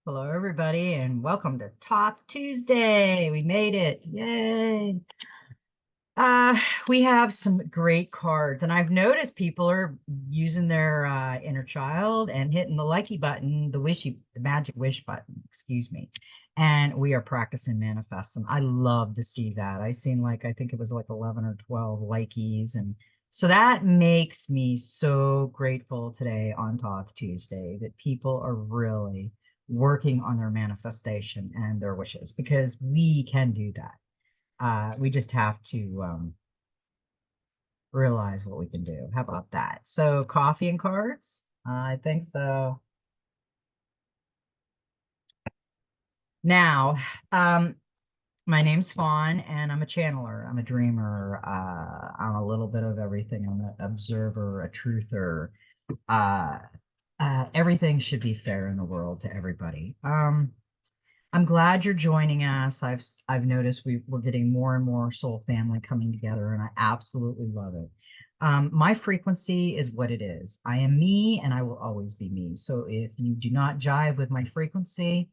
Hello, everybody, and welcome to Thoth Tuesday. We made it. Yay. Uh, we have some great cards, and I've noticed people are using their inner child and hitting the likey button, the magic wish button, excuse me. And we are practicing manifesting. I love to see that. I think it was like 11 or 12 likeys. And so that makes me so grateful today on Thoth Tuesday that people are really working on their manifestation and their wishes because we can do that. We just have to realize what we can do. How about that? So coffee and cards? I think so. Now, um, my name's Fawn, and I'm a channeler. I'm a dreamer. I'm a little bit of everything. I'm an observer, a truther. Uh, Everything should be fair in the world to everybody. I'm glad you're joining us. I've noticed we're getting more and more soul family coming together, and I absolutely love it. My frequency is what it is. I am me, and I will always be me. So if you do not jive with my frequency,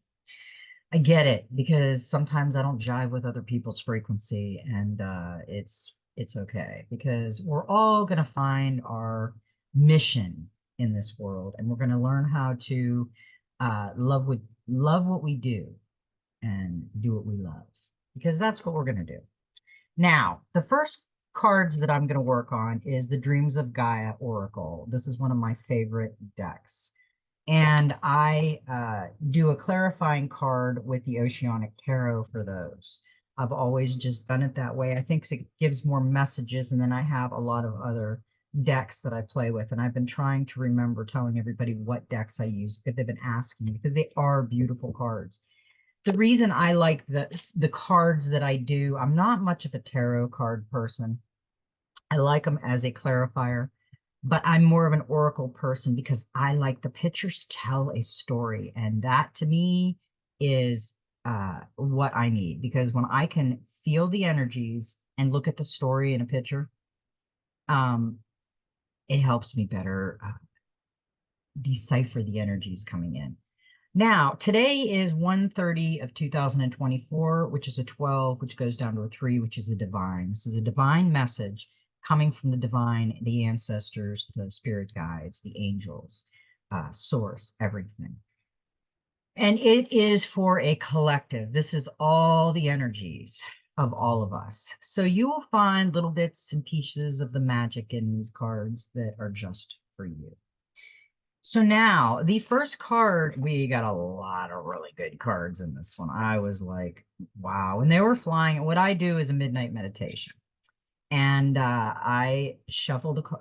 I get it because sometimes I don't jive with other people's frequency, and it's okay because we're all going to find our mission in this world, and we're going to learn how to love what we do and do what we love because that's what we're going to do. Now, the first cards that I'm going to work on is the Dreams of Gaia Oracle. This is one of my favorite decks. And I do a clarifying card with the Oceanic Tarot for those. I've always just done it that way. I think it gives more messages. And then I have a lot of other decks that I play with. And I've been trying to remember telling everybody what decks I use because they've been asking me because they are beautiful cards. The reason I like the cards that I do, I'm not much of a tarot card person. I like them as a clarifier, but I'm more of an oracle person because I like the pictures tell a story, and that to me is what I need because when I can feel the energies and look at the story in a picture, um, it helps me better decipher the energies coming in. Now, today is 1/30 of 2024, which is a 12, which goes down to a 3, which is the divine. This is a divine message coming from the divine, the ancestors, the spirit guides, the angels, source, everything. And it is for a collective. This is all the energies of all of us. So you will find little bits and pieces of the magic in these cards that are just for you. So now the first card, we got a lot of really good cards in this one. I was like, wow. And they were flying. What I do is a midnight meditation. And I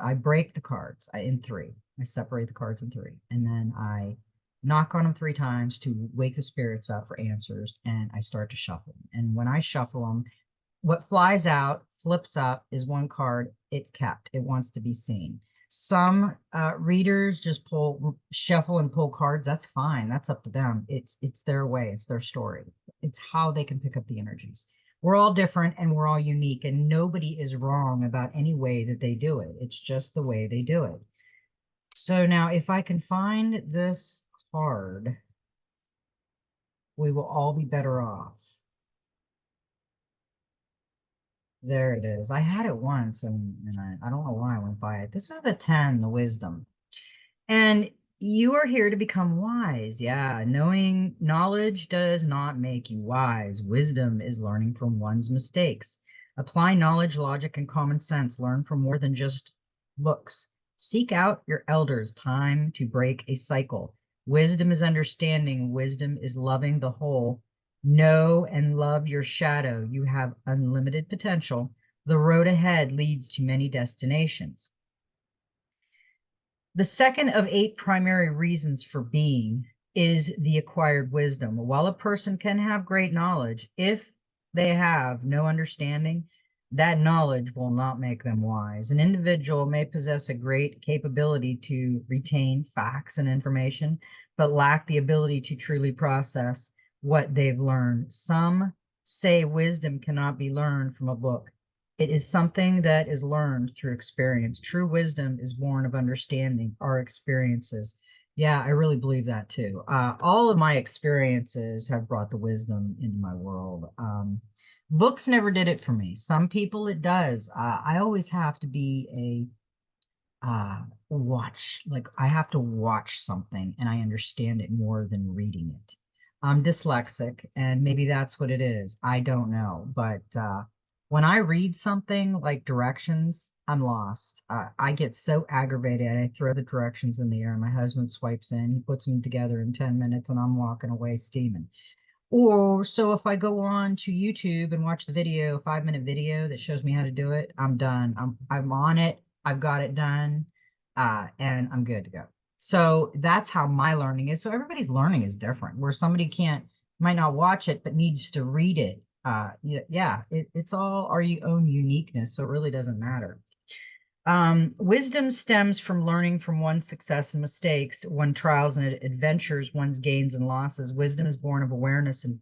I break the cards in three. I separate the cards in three. And then I knock on them 3 times to wake the spirits up for answers. And I start to shuffle them. And when I shuffle them, what flies out, flips up is one card. It's kept. It wants to be seen. Some readers just shuffle and pull cards. That's fine. That's up to them. It's their way. It's their story. It's how they can pick up the energies. We're all different and we're all unique, and nobody is wrong about any way that they do it. It's just the way they do it. So now, if I can find this card, we will all be better off. There it is. I had it once, and I don't know why I went by it. This is the 10, the wisdom. And you are here to become wise. Yeah, knowledge does not make you wise. Wisdom is learning from one's mistakes. Apply knowledge, logic, and common sense. Learn from more than just books. Seek out your elders. Time to break a cycle. Wisdom is understanding. Wisdom is loving the whole. Know and love your shadow. You have unlimited potential. The road ahead leads to many destinations. The second of 8 primary reasons for being is the acquired wisdom. While a person can have great knowledge, if they have no understanding, that knowledge will not make them wise. An individual may possess a great capability to retain facts and information, but lack the ability to truly process what they've learned. Some say wisdom cannot be learned from a book. It is something that is learned through experience. True wisdom is born of understanding our experiences. Yeah, I really believe that too. All of my experiences have brought the wisdom into my world. Books never did it for me. Some people it does. I always have to be watch, like I have to watch something and I understand it more than reading it. I'm dyslexic and maybe that's what it is. I don't know. But when I read something like directions, I'm lost. I get so aggravated. I throw the directions in the air. My husband swipes in, he puts them together in 10 minutes, and I'm walking away steaming. Or so if I go on to YouTube and watch the video, 5-minute video that shows me how to do it, I'm done. I'm on it. I've got it done, and I'm good to go. So that's how my learning is. So everybody's learning is different. Where somebody can't might not watch it but needs to read it. Yeah, it's all our own uniqueness. So it really doesn't matter. Wisdom stems from learning from one's success and mistakes, one's trials and adventures, one's gains and losses. Wisdom is born of awareness and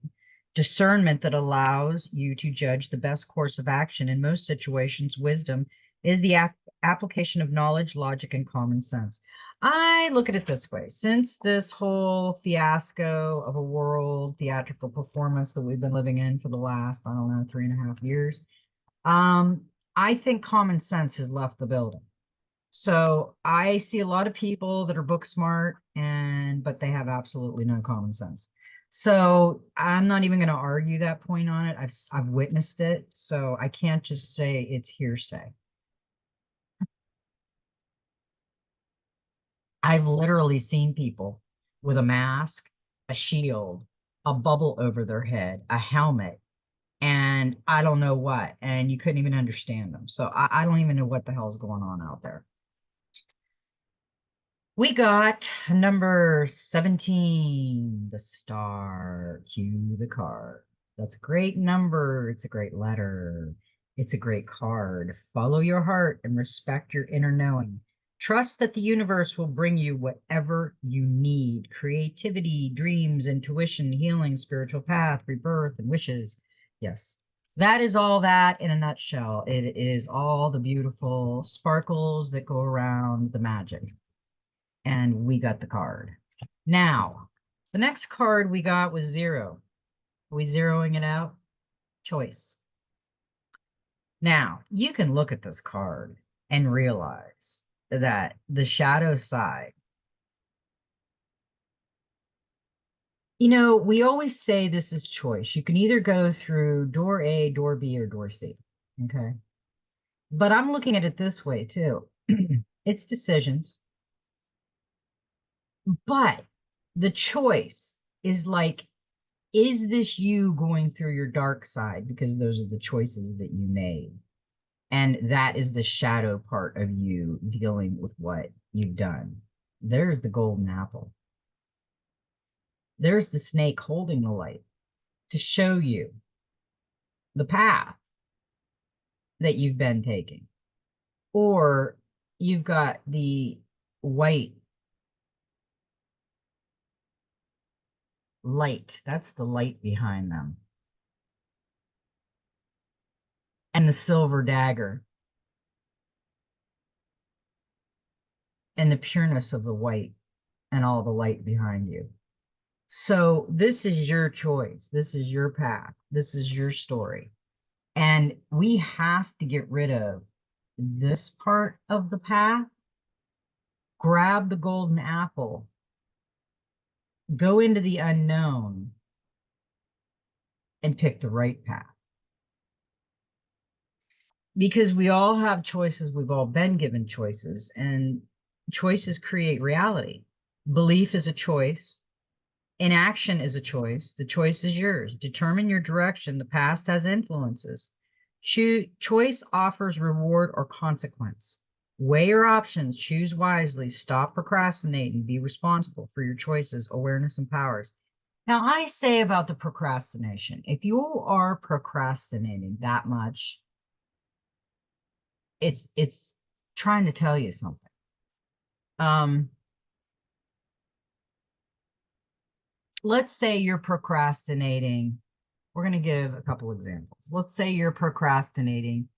discernment that allows you to judge the best course of action. In most situations, wisdom is the application of knowledge, logic, and common sense. I look at it this way. Since this whole fiasco of a world theatrical performance that we've been living in for the last, I don't know, 3.5 years, um, I think common sense has left the building. So I see a lot of people that are book smart but they have absolutely no common sense. So I'm not even going to argue that point on it. I've witnessed it, so I can't just say it's hearsay. I've literally seen people with a mask, a shield, a bubble over their head, a helmet, and I don't know what, and you couldn't even understand them. So I don't even know what the hell's going on out there. We got number 17, the star. Cue the card. That's a great number. It's a great letter. It's a great card. Follow your heart and respect your inner knowing. Trust that the universe will bring you whatever you need: creativity, dreams, intuition, healing, spiritual path, rebirth, and wishes. Yes, that is all that in a nutshell. It is all the beautiful sparkles that go around the magic, and we got the card. Now, the next card we got was 0. Are we zeroing it out? Choice. Now, you can look at this card and realize that the shadow side, we always say this is choice. You can either go through door A, door B, or door C. Okay. But I'm looking at it this way too. It's decisions, but the choice is like, is this you going through your dark side? Because those are the choices that you made. And that is the shadow part of you dealing with what you've done. There's the golden apple. There's the snake holding the light to show you the path that you've been taking. Or you've got the white light. That's the light behind them. And the silver dagger and the pureness of the white and all the light behind you. So this is your choice. This is your path. This is your story. And we have to get rid of this part of the path, grab the golden apple, go into the unknown, and pick the right path. Because we all have choices. We've all been given choices, and choices create reality. Belief is a choice. Inaction is a choice. The choice is yours. Determine your direction. The past has influences. Choice offers reward or consequence. Weigh your options. Choose wisely. Stop procrastinating. Be responsible for your choices. Awareness empowers. Now, I say about the procrastination, if you are procrastinating that much, it's trying to tell you something. Let's say you're procrastinating. We're going to give a couple examples. Let's say you're procrastinating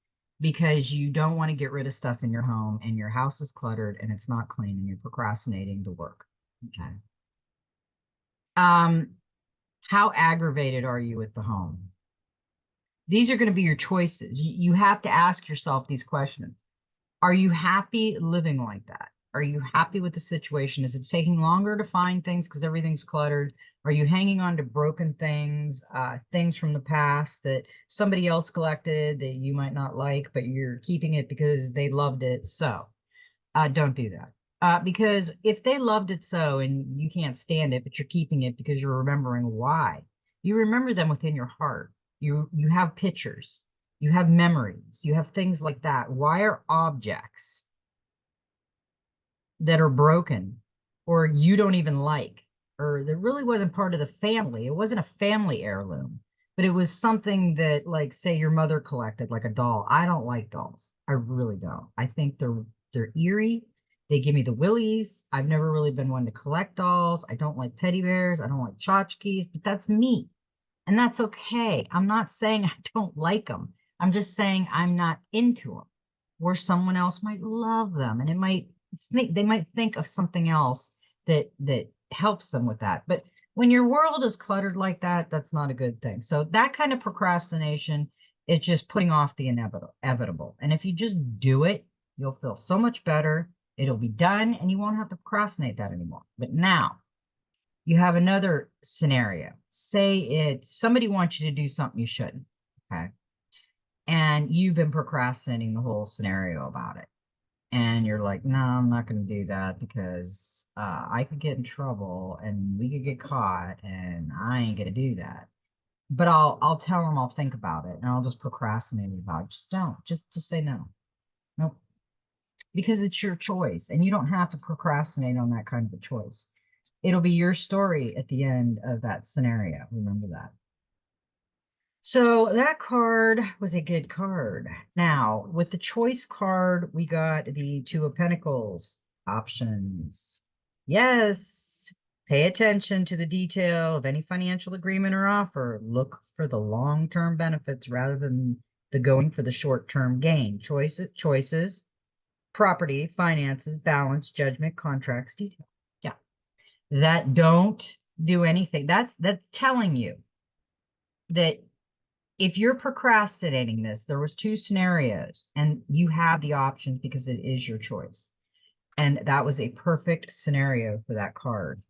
because you don't want to get rid of stuff in your home and your house is cluttered and it's not clean and you're procrastinating the work. Okay. Um, how aggravated are you with the home? These are going to be your choices. You have to ask yourself these questions. Are you happy living like that? Are you happy with the situation? Is it taking longer to find things because everything's cluttered? Are you hanging on to broken things, things from the past that somebody else collected that you might not like, but you're keeping it because they loved it? So, don't do that. Because if they loved it so and you can't stand it, but you're keeping it because you're remembering why, you remember them within your heart. You have pictures, you have memories, you have things like that. Why are objects that are broken or you don't even like, or that really wasn't part of the family? It wasn't a family heirloom, but it was something that, like, say your mother collected, like a doll. I don't like dolls. I really don't. I think they're eerie. They give me the willies. I've never really been one to collect dolls. I don't like teddy bears. I don't like tchotchkes, but that's me. And that's okay. I'm not saying I don't like them. I'm just saying I'm not into them, where someone else might love them, and they might think of something else that helps them with that. But when your world is cluttered like that, that's not a good thing. So that kind of procrastination is just putting off the inevitable. And if you just do it, you'll feel so much better. It'll be done, and you won't have to procrastinate that anymore. But now you have another scenario. Say it's somebody wants you to do something you shouldn't. Okay. And you've been procrastinating the whole scenario about it. And you're like, no, I'm not going to do that because I could get in trouble and we could get caught, and I ain't going to do that. But I'll tell them I'll think about it, and I'll just procrastinate about it. Just don't. Just say no. Nope. Because it's your choice, and you don't have to procrastinate on that kind of a choice. It'll be your story at the end of that scenario. Remember that. So that card was a good card. Now, with the choice card, we got the Two of Pentacles options. Yes, pay attention to the detail of any financial agreement or offer. Look for the long-term benefits rather than the going for the short-term gain. Choices, property, finances, balance, judgment, contracts, detail. Yeah, that don't do anything. That's telling you that if you're procrastinating this, there was two scenarios and you have the options because it is your choice. And that was a perfect scenario for that card.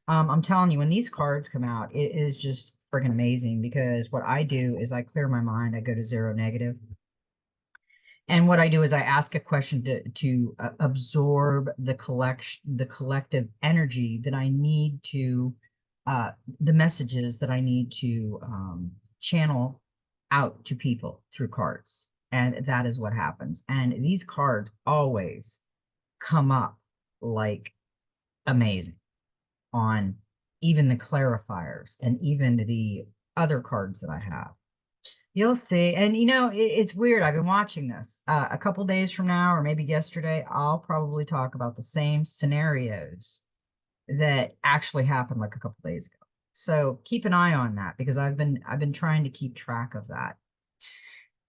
I'm telling you, when these cards come out, it is just freaking amazing, because what I do is I clear my mind. I go to zero negative. And what I do is I ask a question to absorb the collective energy that I need to, the messages that I need to channel out to people through cards. And that is what happens. And these cards always come up like amazing on even the clarifiers and even the other cards that I have. You'll see. And it's weird. I've been watching this. A couple days from now, or maybe yesterday, I'll probably talk about the same scenarios that actually happened like a couple days ago. So keep an eye on that, because I've been trying to keep track of that.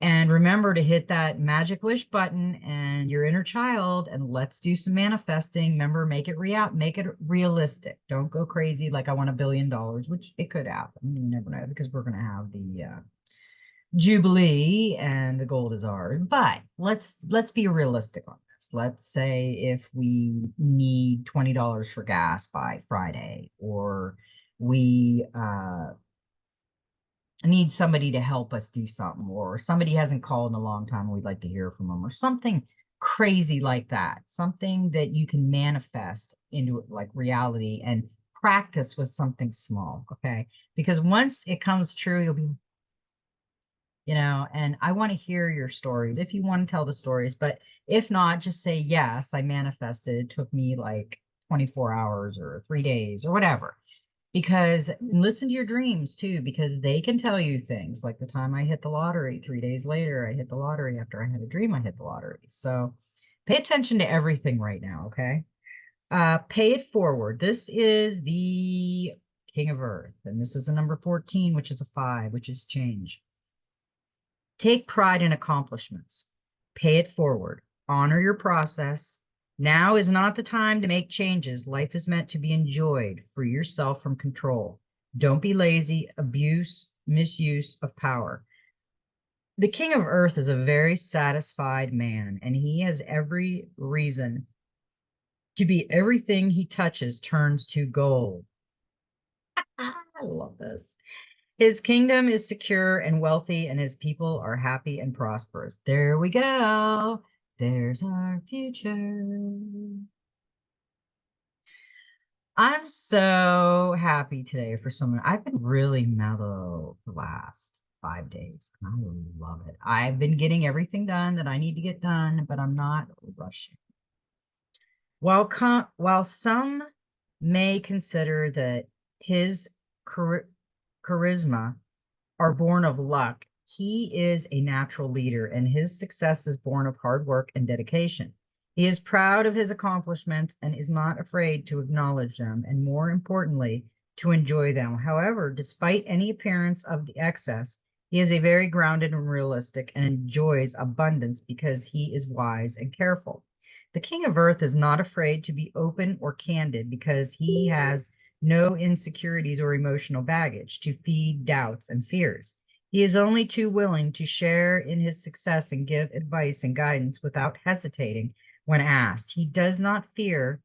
And remember to hit that magic wish button and your inner child, and let's do some manifesting. Remember, make it realistic. Don't go crazy like I want $1 billion, which it could happen. You never know, because we're going to have the Jubilee and the gold is ours. But let's be realistic on this. Let's say if we need $20 for gas by Friday, or we need somebody to help us do something, or somebody hasn't called in a long time and we'd like to hear from them, or something crazy like that. Something that you can manifest into like reality and practice with something small, okay? Because once it comes true, you'll be, and I want to hear your stories if you want to tell the stories. But if not, just say, yes, I manifested. It took me like 24 hours or 3 days or whatever. Because listen to your dreams too, because they can tell you things. Like the time I hit the lottery, 3 days later, I hit the lottery after I had a dream I hit the lottery. So pay attention to everything right now, okay? Pay it forward. This is the King of Earth, and this is a number 14, which is a 5, which is change. Take pride in accomplishments. Pay it forward. Honor your process. Now is not the time to make changes. Life is meant to be enjoyed. Free yourself from control. Don't be lazy, abuse, misuse of power. The king of earth is a very satisfied man, and he has every reason to be everything he touches turns to gold. I love this. His kingdom is secure and wealthy, and his people are happy and prosperous. There we go. There's our future. I'm so happy today for someone. I've been really mellow the last 5 days, and I love it. I've been getting everything done that I need to get done, but I'm not rushing. While some may consider that his charisma are born of luck, he is a natural leader, and his success is born of hard work and dedication. He is proud of his accomplishments and is not afraid to acknowledge them, and more importantly, to enjoy them. However, despite any appearance of the excess, he is a very grounded and realistic and enjoys abundance because he is wise and careful. The King of Earth is not afraid to be open or candid because he has no insecurities or emotional baggage to feed doubts and fears. He is only too willing to share in his success and give advice and guidance without hesitating when asked. He does not fear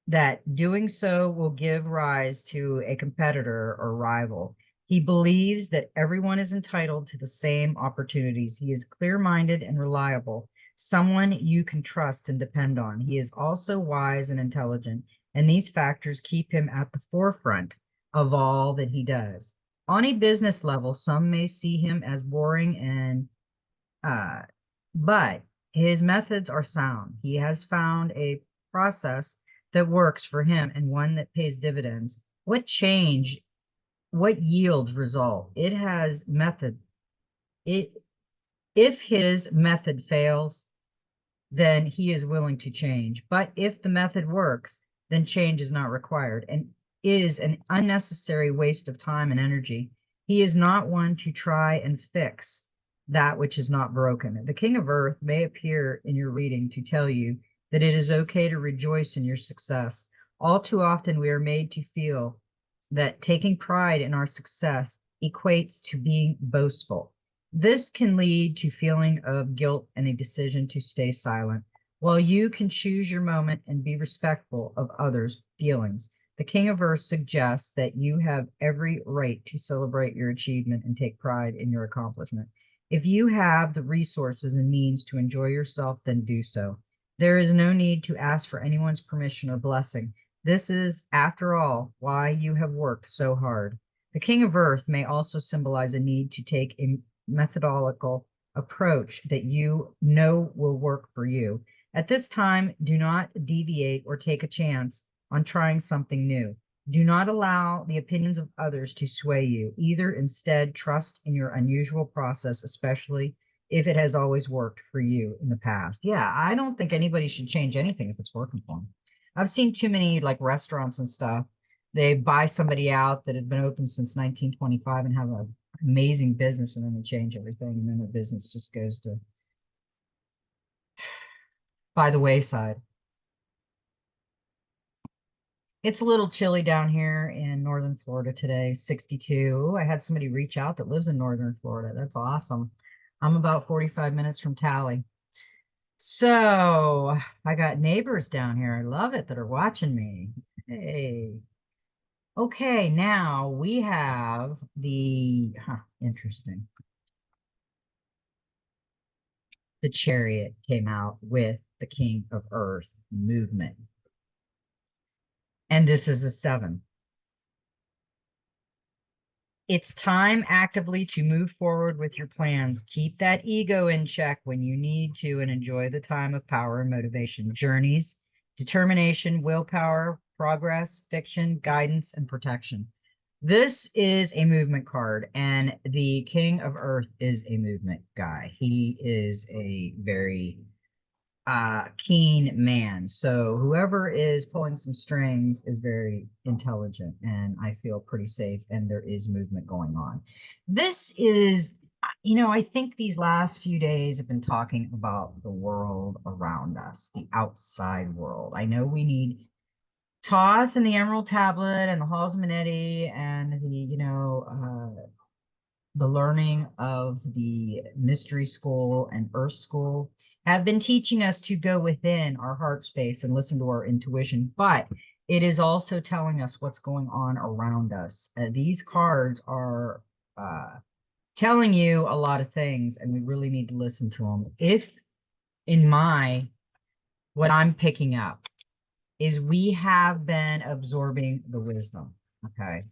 that doing so will give rise to a competitor or rival. He believes that everyone is entitled to the same opportunities. He is clear minded and reliable, someone you can trust and depend on. He is also wise and intelligent, and these factors keep him at the forefront of all that he does. On a business level, some may see him as boring uh, but his methods are sound. He has found a process that works for him and one that pays dividends. What yields result? It has method. It If his method fails, then he is willing to change. But if the method works, then change is not required and is an unnecessary waste of time and energy. He is not one to try and fix that which is not broken. The King of Earth may appear in your reading to tell you that it is okay to rejoice in your success. All too often, we are made to feel that taking pride in our success equates to being boastful. This can lead to feeling of guilt and a decision to stay silent. While you can choose your moment and be respectful of others' feelings, the King of Earth suggests that you have every right to celebrate your achievement and take pride in your accomplishment. If you have the resources and means to enjoy yourself, then do so. There is no need to ask for anyone's permission or blessing. This is, after all, why you have worked so hard. The King of Earth may also symbolize a need to take a methodological approach that you know will work for you. At this time, do not deviate or take a chance on trying something new. Do not allow the opinions of others to sway you. Either instead trust in your unusual process, especially if it has always worked for you in the past. Yeah, I don't think anybody should change anything if it's working for them. I've seen too many like restaurants and stuff. They buy somebody out that had been open since 1925 and have an amazing business, and then they change everything, and then the business just goes to by the wayside. It's a little chilly down here in northern Florida today, 62. Ooh, I had somebody reach out that lives in northern Florida. That's awesome. I'm about 45 minutes from Tally. So I got neighbors down here. I love it that are watching me. Hey. Okay, now we have interesting. The Chariot came out with the King of Earth movement. And this is a 7. It's time actively to move forward with your plans. Keep that ego in check when you need to and enjoy the time of power and motivation. Journeys, determination, willpower, progress, fiction, guidance, and protection. This is a movement card, and the King of Earth is a movement guy. He is a very keen man. So whoever is pulling some strings is very intelligent, and I feel pretty safe, and there is movement going on. This is I think these last few days have been talking about the world around us, the outside world. I know we need Thoth and the Emerald Tablet and the Halls of Amenti and the learning of the Mystery School and Earth School have been teaching us to go within our heart space and listen to our intuition, but it is also telling us what's going on around us. These cards are telling you a lot of things, and we really need to listen to them. If in what I'm picking up is we have been absorbing the wisdom, okay,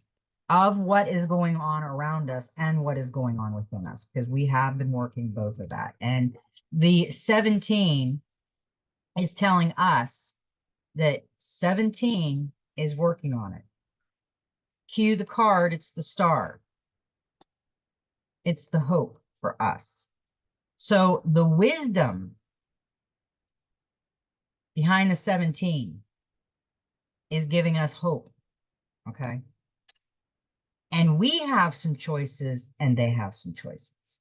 of what is going on around us and what is going on within us, because we have been working both of that. And the 17 is telling us that 17 is working on it. Cue the card, it's the star. It's the hope for us. So the wisdom behind the 17 is giving us hope, okay? And we have some choices and they have some choices.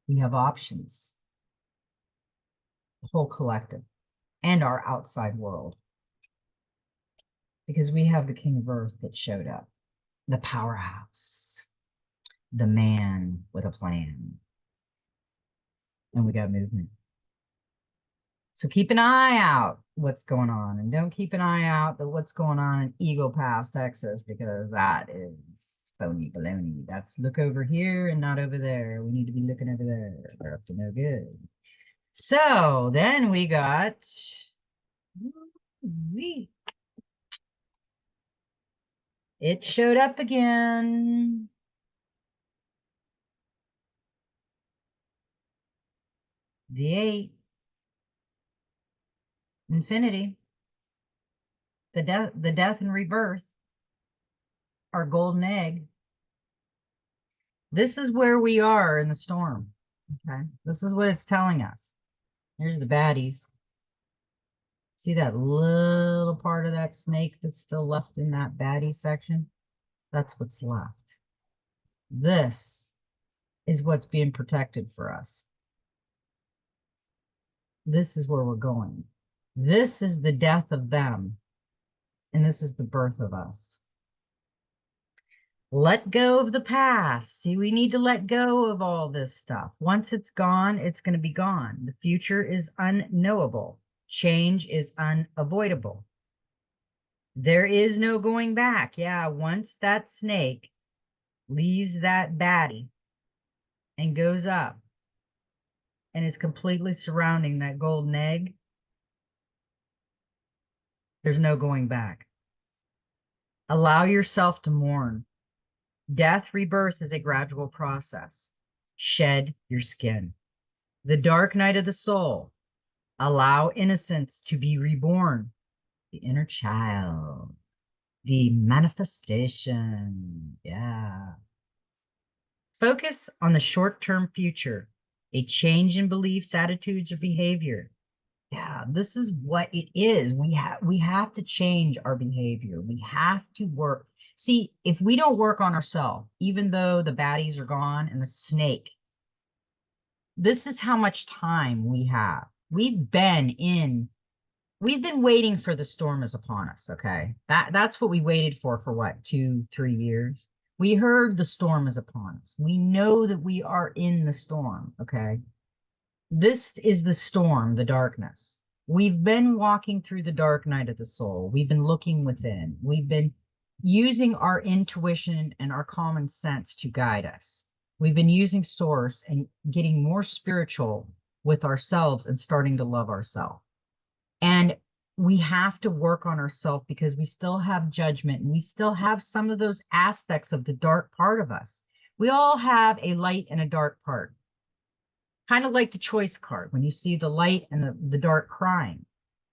We have options, the whole collective and our outside world, because we have the King of Earth that showed up, the powerhouse, the man with a plan, and we got movement. So keep an eye out what's going on, and don't keep an eye out at what's going on in ego past Texas, because that is phony baloney. That's look over here and not over there. We need to be looking over there. They're up to no good. So then we got it showed up again. The 8. Infinity. The death and rebirth. Our golden egg. This is where we are in the storm. Okay. This is what it's telling us. Here's the baddies. See that little part of that snake that's still left in that baddie section? That's what's left. This is what's being protected for us. This is where we're going. This is the death of them, and this is the birth of us. Let go of the past. See, we need to let go of all this stuff. Once it's gone, it's going to be gone. The future is unknowable. Change is unavoidable. There is no going back. Yeah, once that snake leaves that baddie and goes up and is completely surrounding that golden egg, there's no going back. Allow yourself to mourn. Death, rebirth is a gradual process. Shed your skin. The dark night of the soul. Allow innocence to be reborn. The inner child. The manifestation. Yeah. Focus on the short-term future. A change in beliefs, attitudes, or behavior. Yeah, this is what it is. We have to change our behavior. We have to work. See, if we don't work on ourselves, even though the baddies are gone and the snake, this is how much time we have. We've been waiting for the storm is upon us, okay? That's what we waited for what, 2-3 years? We heard the storm is upon us. We know that we are in the storm, okay? This is the storm, the darkness. We've been walking through the dark night of the soul. We've been looking within. We've been using our intuition and our common sense to guide us. We've been using source and getting more spiritual with ourselves and starting to love ourselves. And we have to work on ourselves because we still have judgment and we still have some of those aspects of the dark part of us. We all have a light and a dark part. Kind of like the choice card, when you see the light and the dark crying.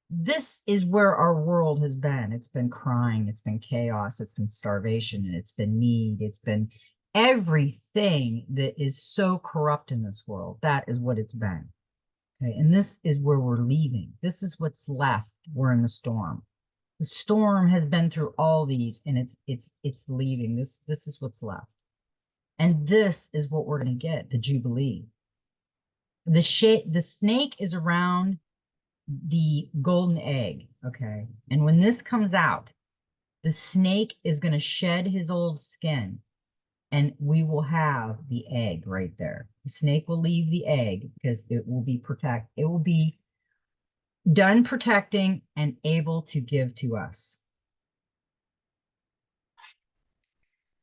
This is where our world has been. It's been crying, it's been chaos, it's been starvation, and it's been need, it's been everything that is so corrupt in this world. That is what it's been. Okay, and this is where we're leaving. This is what's left. We're in the storm. The storm has been through all these, and it's leaving. This is what's left. And this is what we're going to get, the Jubilee. The snake is around the golden egg, okay? And when this comes out, the snake is going to shed his old skin, and we will have the egg right there. The snake will leave the egg because it will be done protecting and able to give to us.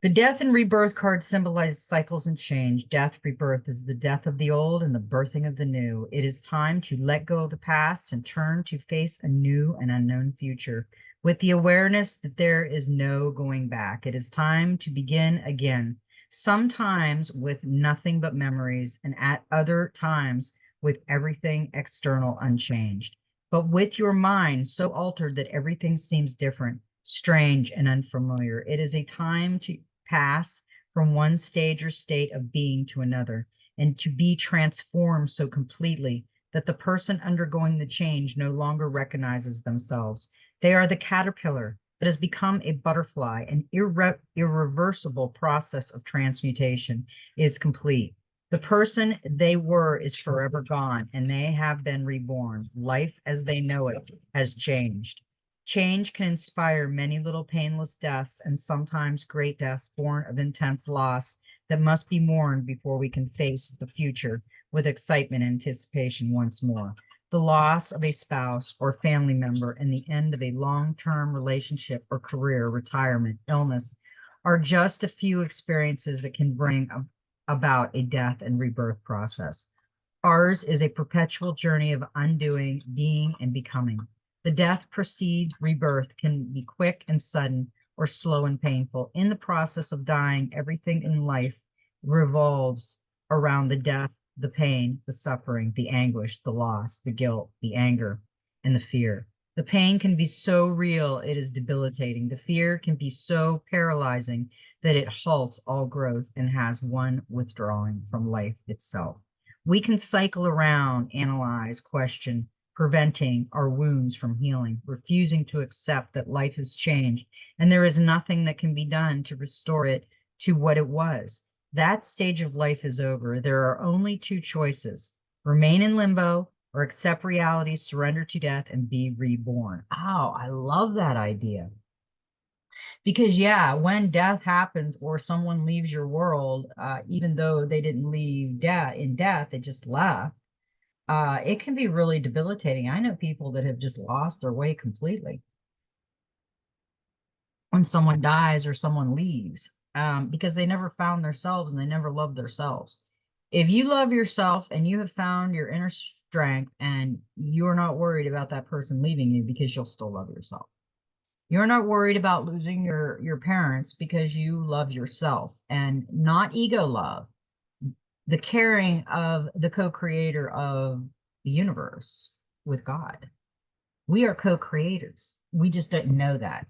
The death and rebirth card symbolize cycles and change. Death, rebirth is the death of the old and the birthing of the new. It is time to let go of the past and turn to face a new and unknown future with the awareness that there is no going back. It is time to begin again, sometimes with nothing but memories, and at other times with everything external unchanged, but with your mind so altered that everything seems different, strange, and unfamiliar. It is a time to pass from one stage or state of being to another, and to be transformed so completely that the person undergoing the change no longer recognizes themselves. They are the caterpillar that has become a butterfly. An irreversible process of transmutation is complete. The person they were is forever gone, and they have been reborn. Life as they know it has changed. Change can inspire many little painless deaths and sometimes great deaths born of intense loss that must be mourned before we can face the future with excitement and anticipation once more. The loss of a spouse or family member and the end of a long-term relationship or career, retirement, illness are just a few experiences that can bring about a death and rebirth process. Ours is a perpetual journey of undoing, being, and becoming. The death precedes rebirth can be quick and sudden or slow and painful. In the process of dying, everything in life revolves around the death, the pain, the suffering, the anguish, the loss, the guilt, the anger, and the fear. The pain can be so real, it is debilitating. The fear can be so paralyzing that it halts all growth and has one withdrawing from life itself. We can cycle around, analyze, question, preventing our wounds from healing, refusing to accept that life has changed and there is nothing that can be done to restore it to what it was. That stage of life is over. There are only two choices: remain in limbo or accept reality, surrender to death, and be reborn. Oh, I love that idea. Because, yeah, when death happens or someone leaves your world, even though they didn't leave in death, they just left, it can be really debilitating. I know people that have just lost their way completely when someone dies or someone leaves, because they never found themselves and they never loved themselves. If you love yourself and you have found your inner strength, and you're not worried about that person leaving you because you'll still love yourself. You're not worried about losing your parents because you love yourself, and not ego love, the caring of the co-creator of the universe with God. We are co-creators. We just don't know that.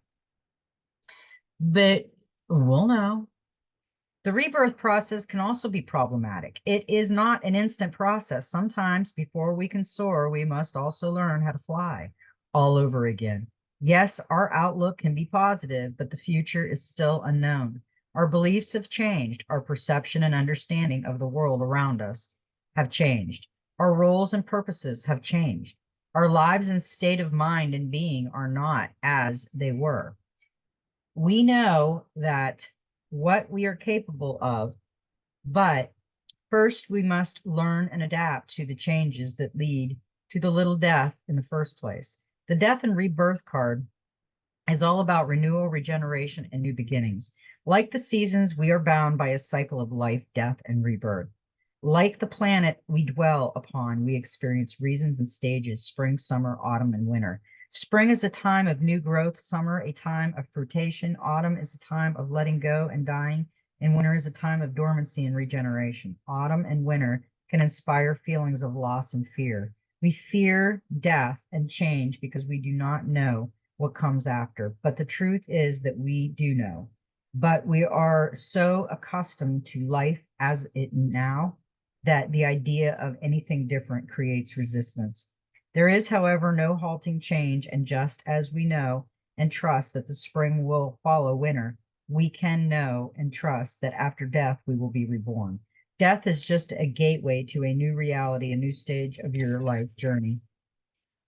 But we'll know. The rebirth process can also be problematic. It is not an instant process. Sometimes before we can soar, we must also learn how to fly all over again. Yes, our outlook can be positive, but the future is still unknown. Our beliefs have changed. Our perception and understanding of the world around us have changed. Our roles and purposes have changed. Our lives and state of mind and being are not as they were. We know that what we are capable of, but first we must learn and adapt to the changes that lead to the little death in the first place. The death and rebirth card is all about renewal, regeneration, and new beginnings. Like the seasons, we are bound by a cycle of life, death, and rebirth. Like the planet we dwell upon, we experience reasons and stages: spring, summer, autumn, and winter. Spring is a time of new growth, summer a time of fruitation, autumn is a time of letting go and dying, and winter is a time of dormancy and regeneration. Autumn and winter can inspire feelings of loss and fear. We fear death and change because we do not know what comes after. But the truth is that we do know. But we are so accustomed to life as it now that the idea of anything different creates resistance. There is, however, no halting change, and just as we know and trust that the spring will follow winter, we can know and trust that after death we will be reborn. Death is just a gateway to a new reality, a new stage of your life journey,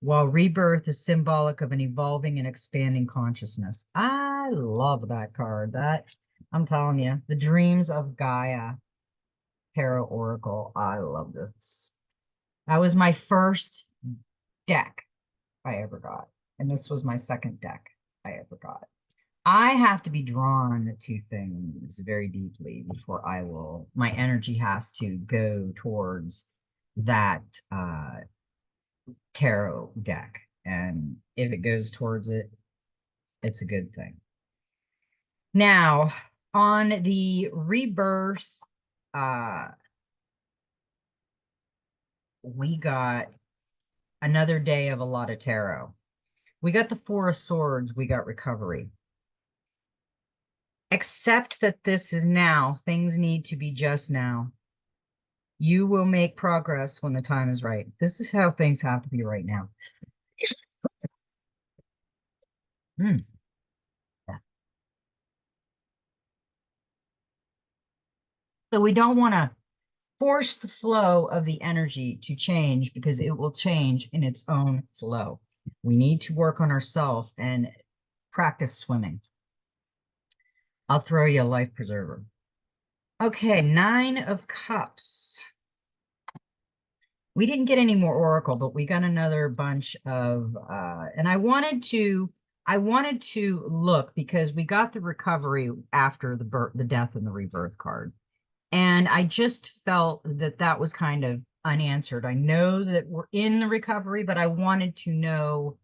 while rebirth is symbolic of an evolving and expanding consciousness. I love that card. That, I'm telling you, the Dreams of Gaia Tarot Oracle. I love this. That was my first deck I ever got. And this was my second deck I ever got. I have to be drawn to things very deeply before my energy has to go towards that tarot deck. And if it goes towards it, it's a good thing. Now, on the rebirth, we got another day of a lot of tarot. We got the Four of Swords, we got recovery. Accept that this is now. Things need to be just now. You will make progress when the time is right. This is how things have to be right now. Yeah. So we don't want to force the flow of the energy to change because it will change in its own flow. We need to work on ourselves and practice swimming. I'll throw you a life preserver. Okay, 9 of Cups. We didn't get any more Oracle, but we got another bunch of, and I wanted to look because we got the recovery after the death and the rebirth card. And I just felt that that was kind of unanswered. I know that we're in the recovery, but I wanted to know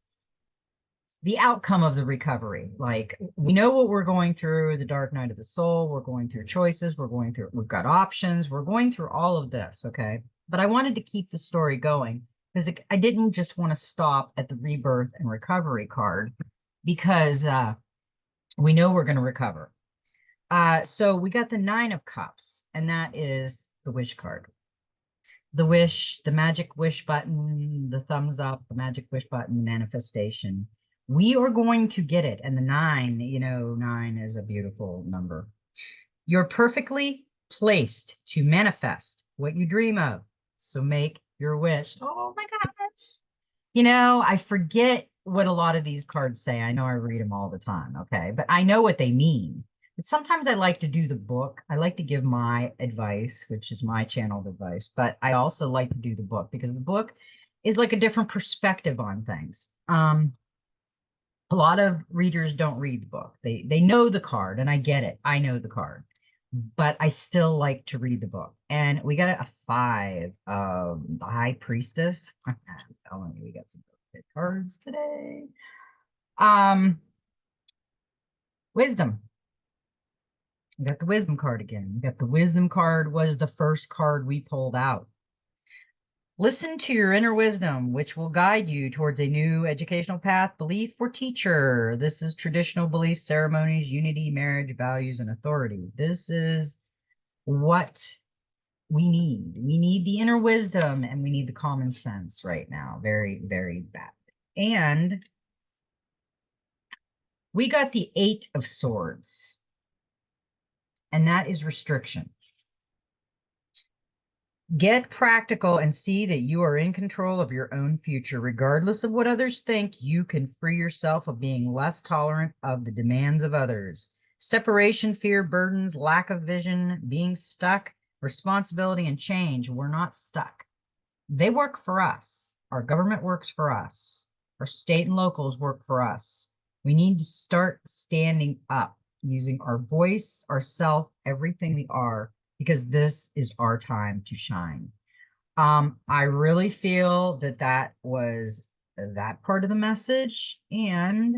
the outcome of the recovery. Like, we know what we're going through, the dark night of the soul, we're going through choices, we've got options, we're going through all of this, okay? But I wanted to keep the story going because I didn't just want to stop at the rebirth and recovery card because we know we're going to recover. So we got the 9 of Cups, and that is the wish card. The wish, the magic wish button, the thumbs up, the magic wish button, manifestation. We are going to get it. And the 9, 9 is a beautiful number. You're perfectly placed to manifest what you dream of. So make your wish. Oh my gosh. I forget what a lot of these cards say. I know I read them all the time. Okay. But I know what they mean. But sometimes I like to do the book. I like to give my advice, which is my channeled advice, but I also like to do the book because the book is like a different perspective on things. A lot of readers don't read the book. They know the card, and I get it. I know the card, but I still like to read the book. And we got a 5 of the High Priestess. I'm telling you, we got some good cards today. Wisdom. We got the wisdom card again. We got the wisdom card was the first card we pulled out. Listen to your inner wisdom, which will guide you towards a new educational path, belief, or teacher. This is traditional beliefs, ceremonies, unity, marriage, values, and authority. This is what we need. We need the inner wisdom and we need the common sense right now. Very, very bad. And we got the 8 of Swords. And that is restriction. Get practical and see that you are in control of your own future. Regardless of what others think, you can free yourself of being less tolerant of the demands of others. Separation, fear, burdens, lack of vision, being stuck, responsibility, and change. We're not stuck. They work for us. Our government works for us. Our state and locals work for us. We need to start standing up, using our voice, ourself, everything we are, because this is our time to shine. I really feel that that was that part of the message. And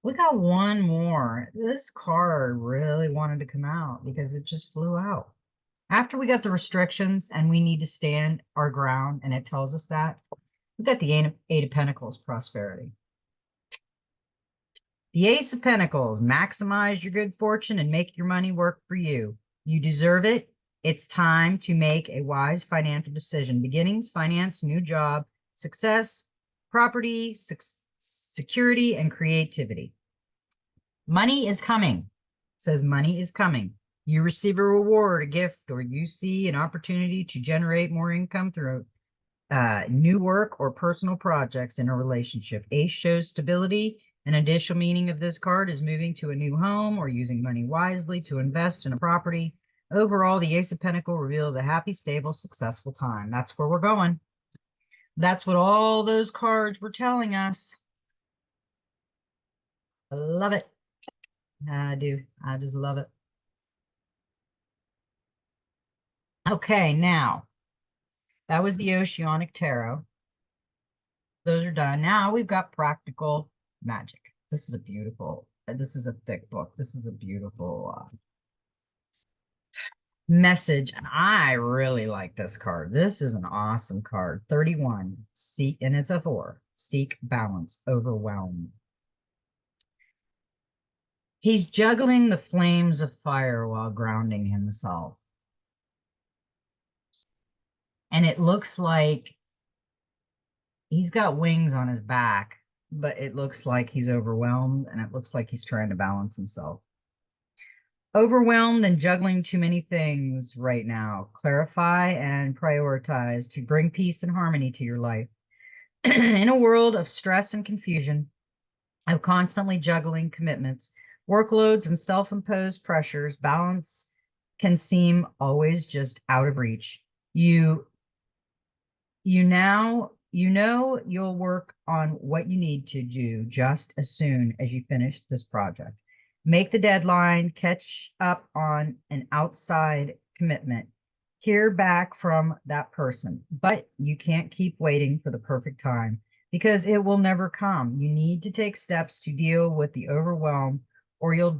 we got one more. This card really wanted to come out because it just flew out. After we got the restrictions and we need to stand our ground, and it tells us that, we got the 8 of Pentacles, prosperity. The Ace of Pentacles, maximize your good fortune and make your money work for you. You deserve it. It's time to make a wise financial decision. Beginnings, finance, new job, success, property, security, and creativity. Money is coming. It says money is coming. You receive a reward, a gift, or you see an opportunity to generate more income through new work or personal projects in a relationship. Ace shows stability. An additional meaning of this card is moving to a new home or using money wisely to invest in a property. Overall, the Ace of Pentacles reveals a happy, stable, successful time. That's where we're going. That's what all those cards were telling us. I love it. I do. I just love it. Okay, now that was the Oceanic Tarot. Those are done. Now we've got Practical Magic. This is a beautiful, this is a thick book. This is a beautiful message. And I really like this card. This is an awesome card. 31. Seek, and it's a 4. Seek balance, overwhelm. He's juggling the flames of fire while grounding himself. And it looks like he's got wings on his back, but it looks like he's overwhelmed, and it looks like he's trying to balance himself. Overwhelmed and juggling too many things right now. Clarify and prioritize to bring peace and harmony to your life. In a world of stress and confusion, of constantly juggling commitments, workloads, and self-imposed pressures, balance can seem always just out of reach. You know you'll work on what you need to do just as soon as you finish this project. Make the deadline, catch up on an outside commitment, hear back from that person, but you can't keep waiting for the perfect time because it will never come. You need to take steps to deal with the overwhelm, or you'll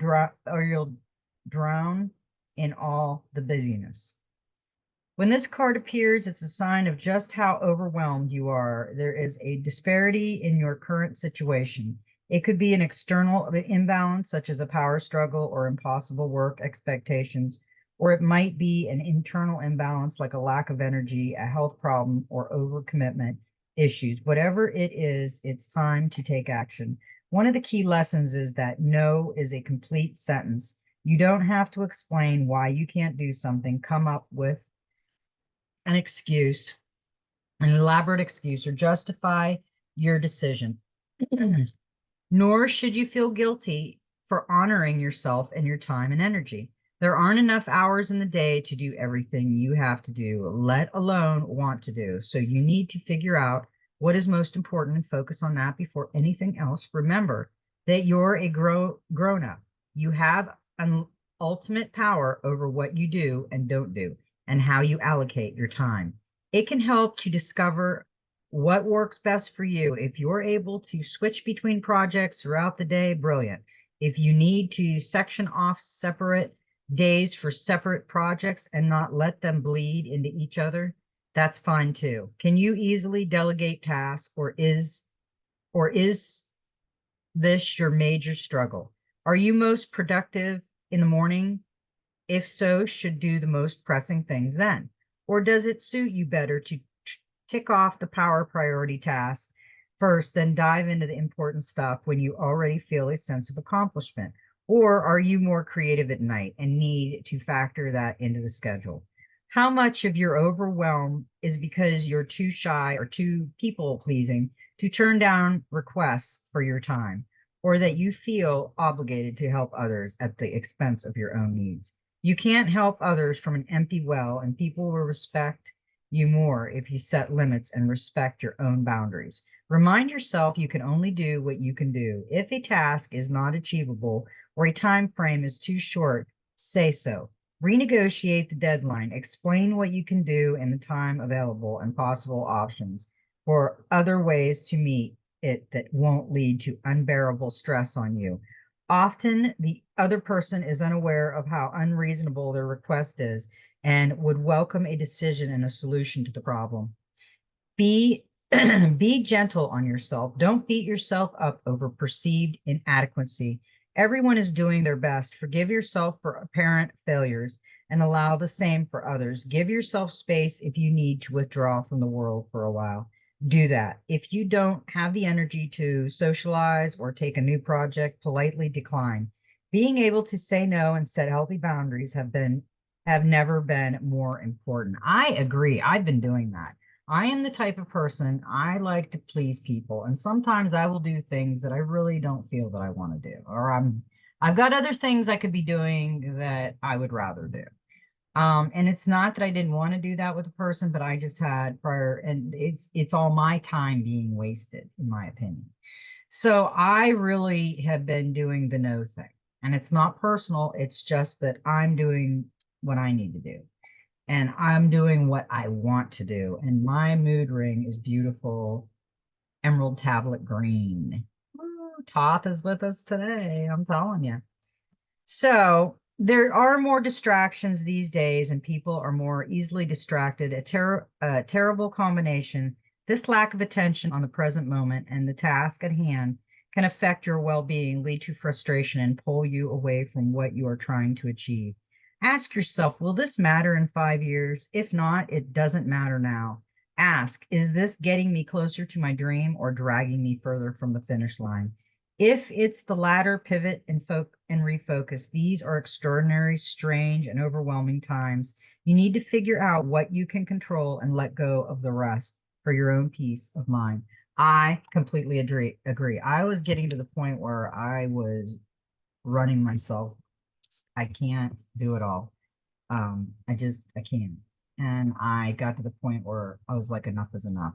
drown in all the busyness. When this card appears, it's a sign of just how overwhelmed you are. There is a disparity in your current situation. It could be an external imbalance, such as a power struggle or impossible work expectations, or it might be an internal imbalance, like a lack of energy, a health problem, or overcommitment issues. Whatever it is, it's time to take action. One of the key lessons is that no is a complete sentence. You don't have to explain why you can't do something. Come up with an excuse, an elaborate excuse, or justify your decision. Nor should you feel guilty for honoring yourself and your time and energy. There aren't enough hours in the day to do everything you have to do, let alone want to do. So you need to figure out what is most important and focus on that before anything else. Remember that you're a grown-up. You have an ultimate power over what you do and don't do, and how you allocate your time. It can help to discover what works best for you. If you're able to switch between projects throughout the day, brilliant. If you need to section off separate days for separate projects and not let them bleed into each other, that's fine too. Can you easily delegate tasks, or is this your major struggle? Are you most productive in the morning? If so, should do the most pressing things then? Or does it suit you better to tick off the power priority tasks first, then dive into the important stuff when you already feel a sense of accomplishment? Or are you more creative at night and need to factor that into the schedule? How much of your overwhelm is because you're too shy or too people-pleasing to turn down requests for your time, or that you feel obligated to help others at the expense of your own needs? You can't help others from an empty well, and people will respect you more if you set limits and respect your own boundaries. Remind yourself you can only do what you can do. If a task is not achievable or a time frame is too short, say so. Renegotiate the deadline. Explain what you can do in the time available and possible options for other ways to meet it that won't lead to unbearable stress on you. Often the other person is unaware of how unreasonable their request is and would welcome a decision and a solution to the problem. Be gentle on yourself. Don't beat yourself up over perceived inadequacy. Everyone is doing their best. Forgive yourself for apparent failures and allow the same for others. Give yourself space if you need to withdraw from the world for a while. do that. If you don't have the energy to socialize or take a new project, politely decline. Being able to say no and set healthy boundaries have never been more important. I agree. I've been doing that. I am the type of person I like to please people, and sometimes I will do things that I really don't feel that I want to do, or I've got other things I could be doing that I would rather do. And it's not that I didn't want to do that with a person, but I just had prior, and it's all my time being wasted, in my opinion. So I really have been doing the no thing. And it's not personal, it's just that I'm doing what I need to do. And I'm doing what I want to do. And my mood ring is beautiful emerald tablet green. Ooh, Thoth is with us today, I'm telling you. So there are more distractions these days, and people are more easily distracted. A terrible combination. This lack of attention on the present moment and the task at hand can affect your well-being, lead to frustration, and pull you away from what you are trying to achieve. Ask yourself, will this matter in 5 years? If not, it doesn't matter now. Ask, is this getting me closer to my dream or dragging me further from the finish line? If it's the latter, pivot and refocus. These are extraordinary, strange, and overwhelming times. You need to figure out what you can control and let go of the rest for your own peace of mind. I completely agree. I was getting to the point where I was running myself. I can't do it all. I can't. And I got to the point where I was like, enough is enough.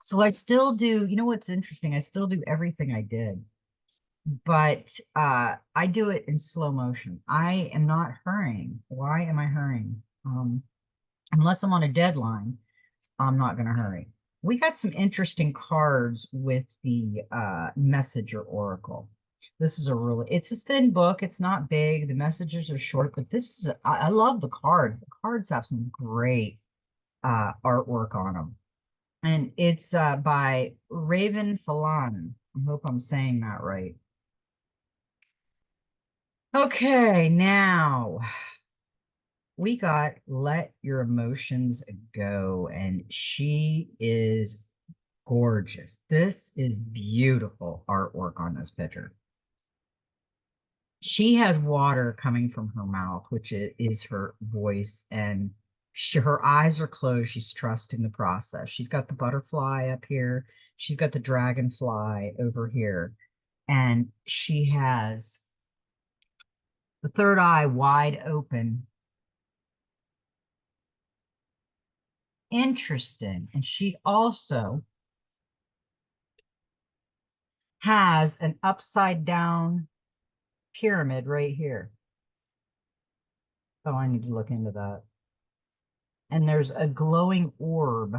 So I still do, you know what's interesting? I still do everything I did, but I do it in slow motion. I am not hurrying. Why am I hurrying? Unless I'm on a deadline, I'm not going to hurry. We got some interesting cards with the Messenger Oracle. This is it's a thin book. It's not big. The messages are short, but I love the cards. The cards have some great artwork on them. And it's by Raven Falan. I hope I'm saying that right. Okay, now we got Let Your Emotions Go, and she is gorgeous. This is beautiful artwork on this picture. She has water coming from her mouth, which is her voice, and her eyes are closed. She's trusting the process. She's got the butterfly up here. She's got the dragonfly over here, and she has the third eye wide open. Interesting. And she also has an upside down pyramid right here. Oh, I need to look into that. And there's a glowing orb,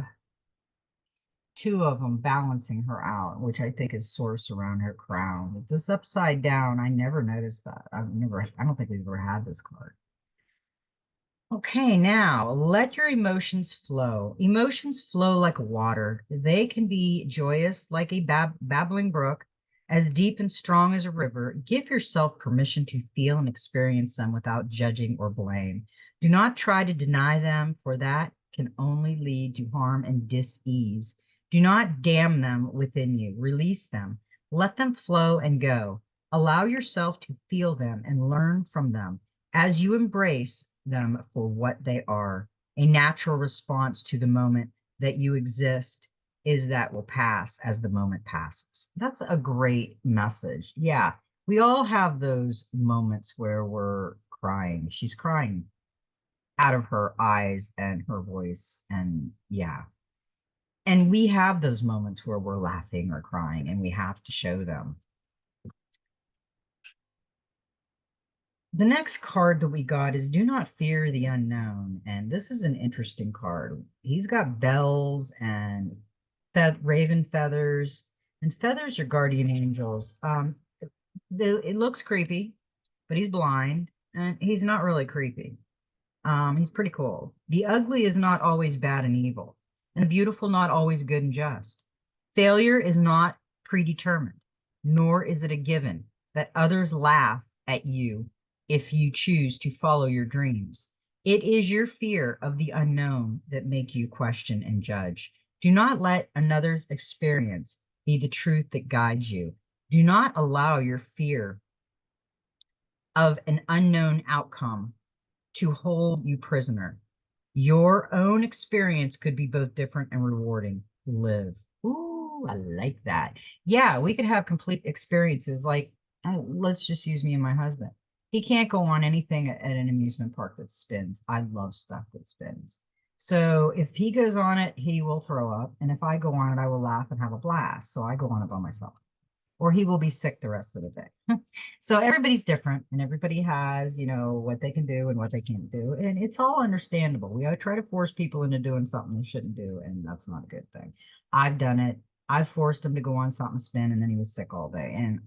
two of them balancing her out, which I think is source around her crown. It's this upside down. I never noticed that. I don't think we've ever had this card. Okay, now let your emotions flow. Emotions flow like water. They can be joyous like a babbling brook, as deep and strong as a river. Give yourself permission to feel and experience them without judging or blame. Do not try to deny them, for that can only lead to harm and dis-ease. Do not dam them within you. Release them. Let them flow and go. Allow yourself to feel them and learn from them as you embrace them for what they are. A natural response to the moment that you exist is that will pass as the moment passes. That's a great message. Yeah, we all have those moments where we're crying. She's crying out of her eyes and her voice. And yeah. And we have those moments where we're laughing or crying, and we have to show them. The next card that we got is Do Not Fear the Unknown. And this is an interesting card. He's got bells and raven feathers, and feathers are guardian angels. It looks creepy, but he's blind, and he's not really creepy. He's pretty cool. The ugly is not always bad and evil, and the beautiful not always good and just. Failure is not predetermined, nor is it a given that others laugh at you if you choose to follow your dreams. It is your fear of the unknown that make you question and judge. Do not let another's experience be the truth that guides you. Do not allow your fear of an unknown outcome to hold you prisoner. Your own experience could be both different and rewarding. Live. Ooh, I like that. Yeah, we could have complete experiences like, let's just use me and my husband. He can't go on anything at an amusement park that spins. I love stuff that spins. So if he goes on it, he will throw up. And if I go on it, I will laugh and have a blast. So I go on it by myself, or he will be sick the rest of the day. So everybody's different and everybody has, what they can do and what they can't do. And it's all understandable. We try to force people into doing something they shouldn't do, and that's not a good thing. I've done it. I've forced him to go on something spin and then he was sick all day. And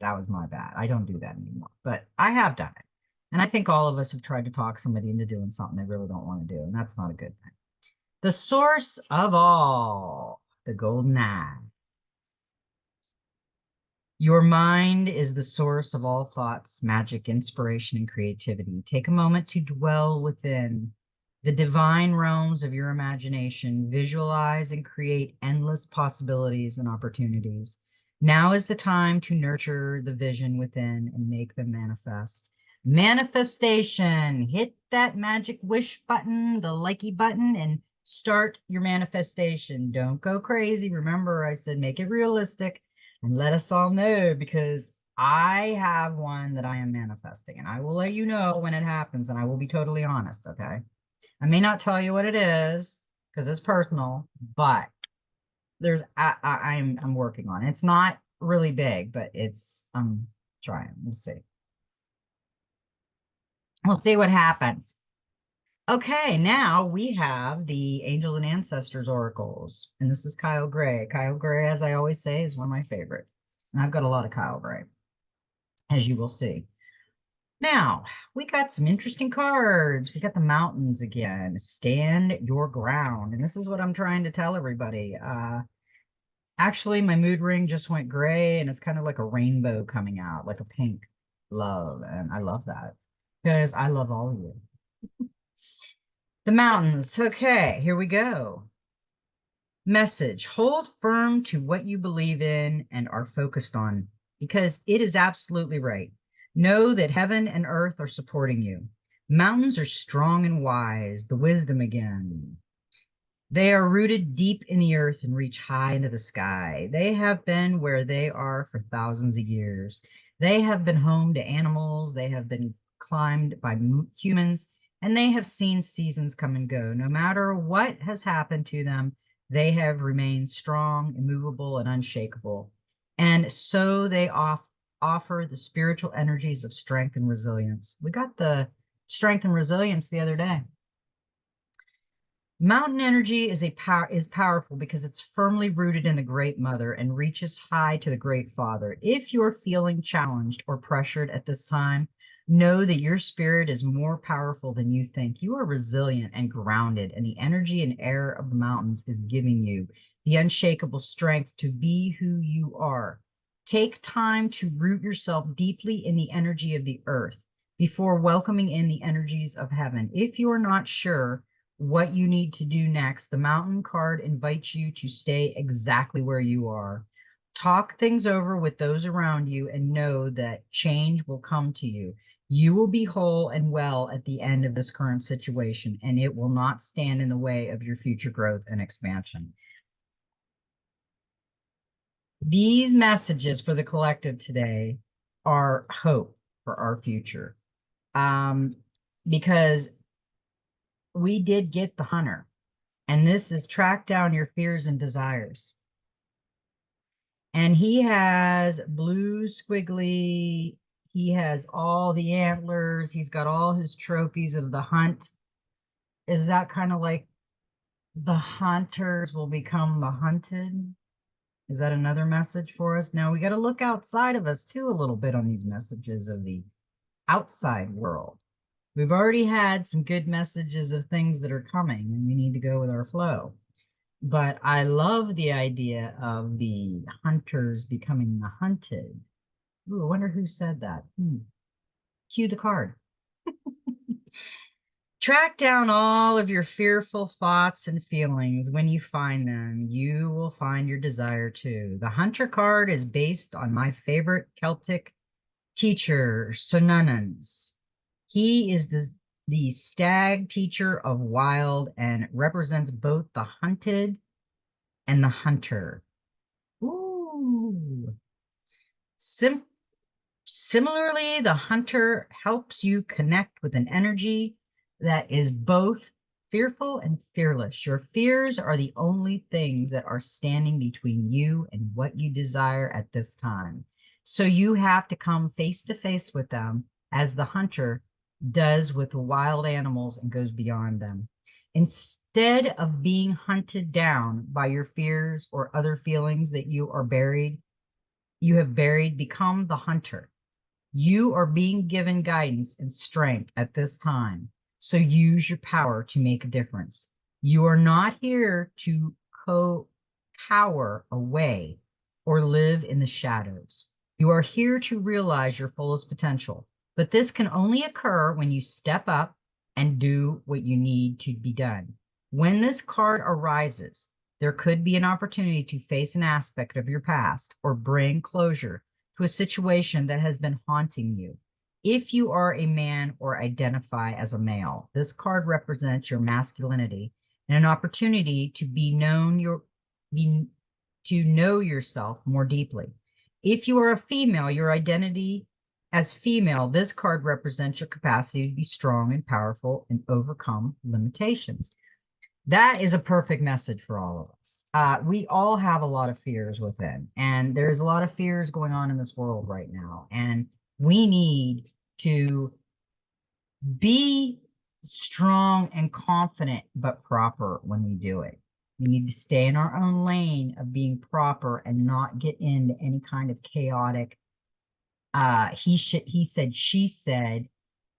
that was my bad. I don't do that anymore. But I have done it. And I think all of us have tried to talk somebody into doing something they really don't want to do. And that's not a good thing. The source of all, the golden eye. Your mind is the source of all thoughts, magic, inspiration, and creativity. Take a moment to dwell within the divine realms of your imagination. Visualize and create endless possibilities and opportunities. Now is the time to nurture the vision within and make them manifest. Manifestation. Hit that magic wish button, the likey button, and start your manifestation. Don't go crazy. Remember, I said make it realistic. And let us all know, because I have one that I am manifesting, and I will let you know when it happens, and I will be totally honest, okay? I may not tell you what it is because it's personal, but I'm working on it. It's not really big, but I'm trying. We'll see. We'll see what happens. Okay, now we have the Angels and Ancestors Oracles, and this is Kyle Gray. Kyle Gray, as I always say, is one of my favorite. And I've got a lot of Kyle Gray, as you will see. Now, we got some interesting cards. We got the mountains again. Stand your ground. And this is what I'm trying to tell everybody. Actually, my mood ring just went gray, and it's kind of like a rainbow coming out, like a pink love. And I love that because I love all of you. The mountains. Okay, here we go. Message: hold firm to what you believe in and are focused on, because it is absolutely right. Know that heaven and earth are supporting you. Mountains are strong and wise, the wisdom again. They are rooted deep in the earth and reach high into the sky. They have been where they are for thousands of years. They have been home to animals. They have been climbed by humans, and they have seen seasons come and go. No matter what has happened to them, they have remained strong, immovable, and unshakable. And so they offer the spiritual energies of strength and resilience. We got the strength and resilience the other day. Mountain energy is powerful because it's firmly rooted in the Great Mother and reaches high to the Great Father. If you're feeling challenged or pressured at this time, know that your spirit is more powerful than you think. You are resilient and grounded, and the energy and air of the mountains is giving you the unshakable strength to be who you are. Take time to root yourself deeply in the energy of the earth before welcoming in the energies of heaven. If you are not sure what you need to do next, the mountain card invites you to stay exactly where you are. Talk things over with those around you and know that change will come to you. You will be whole and well at the end of this current situation, and it will not stand in the way of your future growth and expansion. These messages for the collective today are hope for our future. Because we did get the hunter, and this is track down your fears and desires. And he has blue squiggly, he has all the antlers, he's got all his trophies of the hunt. Is that kind of like the hunters will become the hunted? Is that another message for us? Now we got to look outside of us too a little bit on these messages of the outside world. We've already had some good messages of things that are coming, and we need to go with our flow. But I love the idea of the hunters becoming the hunted. Ooh, I wonder who said that. Cue the card. Track down all of your fearful thoughts and feelings. When you find them, you will find your desire too. The Hunter card is based on my favorite Celtic teacher, Sonunans. He is the stag teacher of wild and represents both the hunted and the hunter. Ooh. Sim Similarly, the hunter helps you connect with an energy that is both fearful and fearless. Your fears are the only things that are standing between you and what you desire at this time. So you have to come face to face with them as the hunter does with the wild animals and goes beyond them. Instead of being hunted down by your fears or other feelings that you have buried, become the hunter. You are being given guidance and strength at this time, so use your power to make a difference. You are not here to cower away or live in the shadows. You are here to realize your fullest potential, but this can only occur when you step up and do what you need to be done. When this card arises, there could be an opportunity to face an aspect of your past or bring closure to a situation that has been haunting you. If you are a man or identify as a male, this card represents your masculinity and an opportunity to be to know yourself more deeply. If you are a female, your identity as female, this card represents your capacity to be strong and powerful and overcome limitations. That is a perfect message for all of us. We all have a lot of fears within, and there's a lot of fears going on in this world right now. And we need to be strong and confident, but proper when we do it. We need to stay in our own lane of being proper and not get into any kind of chaotic, he said, she said,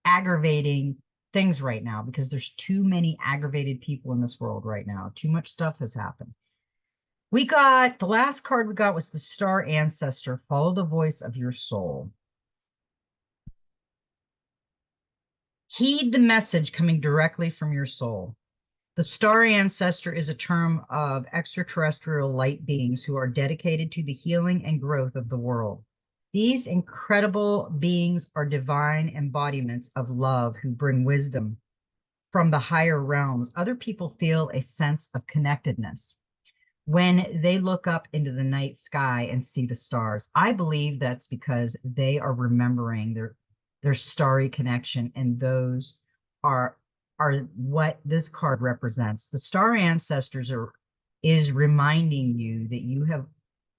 aggravating things right now, because there's too many aggravated people in this world right now. Too much stuff has happened. We got the last card we got was the Star Ancestor. Follow the voice of your soul. Heed the message coming directly from your soul. The Star Ancestor is a term of extraterrestrial light beings who are dedicated to the healing and growth of the world. These incredible beings are divine embodiments of love who bring wisdom from the higher realms. Other people feel a sense of connectedness when they look up into the night sky and see the stars. I believe that's because they are remembering their starry connection, and those are what this card represents. The Star Ancestors is reminding you that you have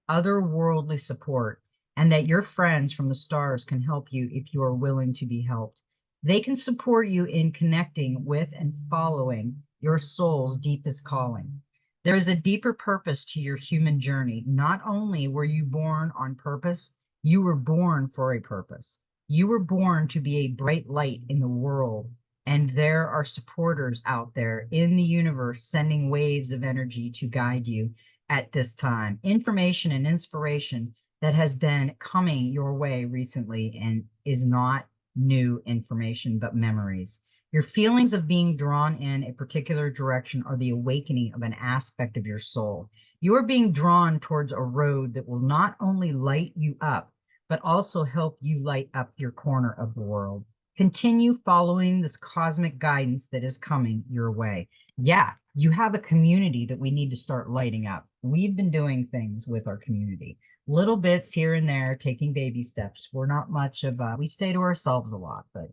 otherworldly support and that your friends from the stars can help you if you are willing to be helped. They can support you in connecting with and following your soul's deepest calling. There is a deeper purpose to your human journey. Not only were you born on purpose, you were born for a purpose. You were born to be a bright light in the world, and there are supporters out there in the universe sending waves of energy to guide you at this time. Information and inspiration that has been coming your way recently and is not new information, but memories. Your feelings of being drawn in a particular direction are the awakening of an aspect of your soul. You are being drawn towards a road that will not only light you up, but also help you light up your corner of the world. Continue following this cosmic guidance that is coming your way. Yeah, you have a community that we need to start lighting up. We've been doing things with our community, little bits here and there, taking baby steps. We're not much of, we stay to ourselves a lot, but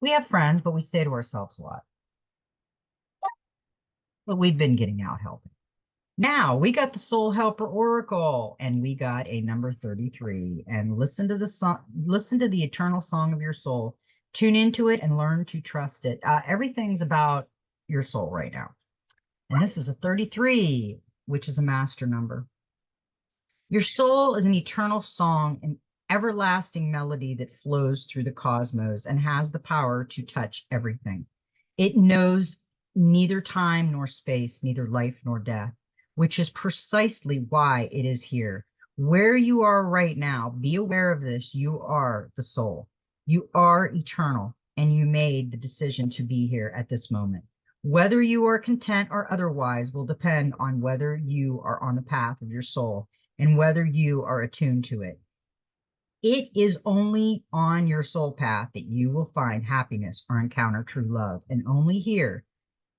we have friends, but we stay to ourselves a lot. But we've been getting out helping. Now we got the Soul Helper Oracle, and we got a number 33. And listen to the song, listen to the eternal song of your soul. Tune into it and learn to trust it. Everything's about your soul right now. And this is a 33, which is a master number. Your soul is an eternal song, an everlasting melody that flows through the cosmos and has the power to touch everything. It knows neither time nor space, neither life nor death, which is precisely why it is here. Where you are right now, be aware of this. You are the soul. You are eternal. and you made the decision to be here at this moment. Whether you are content or otherwise will depend on whether you are on the path of your soul and whether you are attuned to it. It is only on your soul path that you will find happiness or encounter true love, and only here